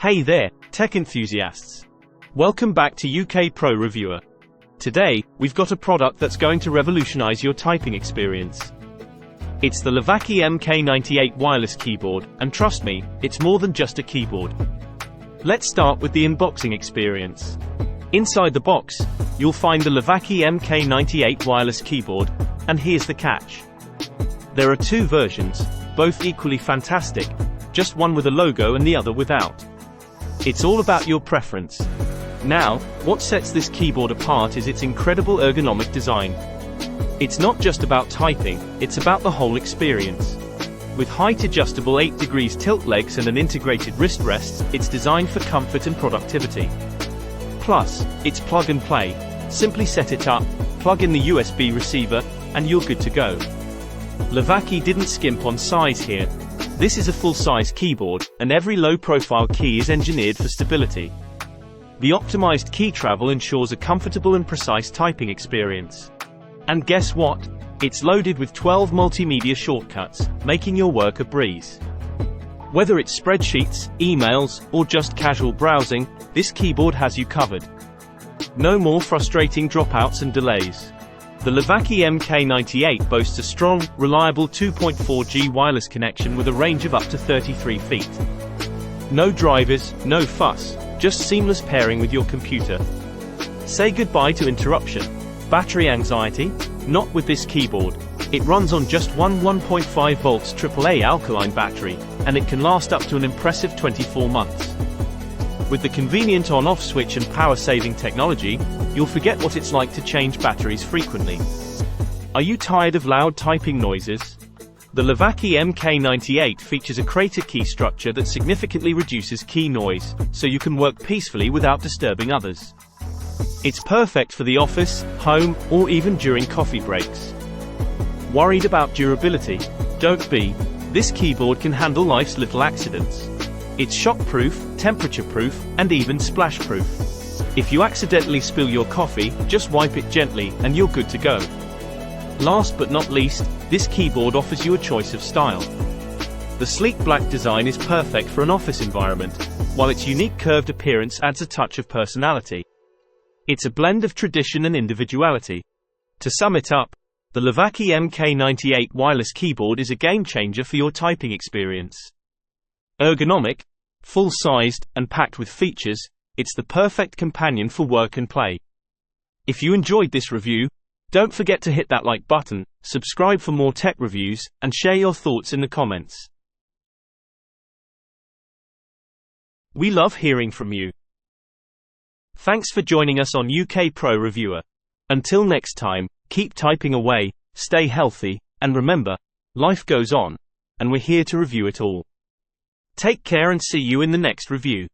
Hey there, tech enthusiasts. Welcome back to UK Pro Reviewer. Today, we've got a product that's going to revolutionize your typing experience. It's the Lovaky MK98 Wireless Keyboard, and trust me, it's more than just a keyboard. Let's start with the unboxing experience. Inside the box, you'll find the Lovaky MK98 Wireless Keyboard, and here's the catch. There are two versions, both equally fantastic, just one with a logo and the other without. It's all about your preference. Now, what sets this keyboard apart is its incredible ergonomic design. It's not just about typing, it's about the whole experience. With height adjustable 8 degrees tilt legs and an integrated wrist rest, it's designed for comfort and productivity. Plus, it's plug and play. Simply set it up, plug in the USB receiver, and you're good to go. Lovaky didn't skimp on size here. This is a full-size keyboard, and every low-profile key is engineered for stability. The optimized key travel ensures a comfortable and precise typing experience. And guess what? It's loaded with 12 multimedia shortcuts, making your work a breeze. Whether it's spreadsheets, emails, or just casual browsing, this keyboard has you covered. No more frustrating dropouts and delays. The Lovaky MK98 boasts a strong, reliable 2.4G wireless connection with a range of up to 33 feet. No drivers, no fuss, just seamless pairing with your computer. Say goodbye to interruption. Battery anxiety? Not with this keyboard. It runs on just one 1.5 volts AAA alkaline battery, and it can last up to an impressive 24 months. With the convenient on-off switch and power-saving technology, you'll forget what it's like to change batteries frequently. Are you tired of loud typing noises? The Lovaky MK98 features a crater key structure that significantly reduces key noise, so you can work peacefully without disturbing others. It's perfect for the office, home, or even during coffee breaks. Worried about durability? Don't be. This keyboard can handle life's little accidents. It's shock-proof, temperature-proof, and even splash-proof. If you accidentally spill your coffee, just wipe it gently, and you're good to go. Last but not least, this keyboard offers you a choice of style. The sleek black design is perfect for an office environment, while its unique curved appearance adds a touch of personality. It's a blend of tradition and individuality. To sum it up, the Lovaky MK98 Wireless Keyboard is a game-changer for your typing experience. Ergonomic, full-sized, and packed with features, it's the perfect companion for work and play. If you enjoyed this review, don't forget to hit that like button, subscribe for more tech reviews, and share your thoughts in the comments. We love hearing from you. Thanks for joining us on UK Pro Reviewer. Until next time, keep typing away, stay healthy, and remember, life goes on, and we're here to review it all. Take care and see you in the next review.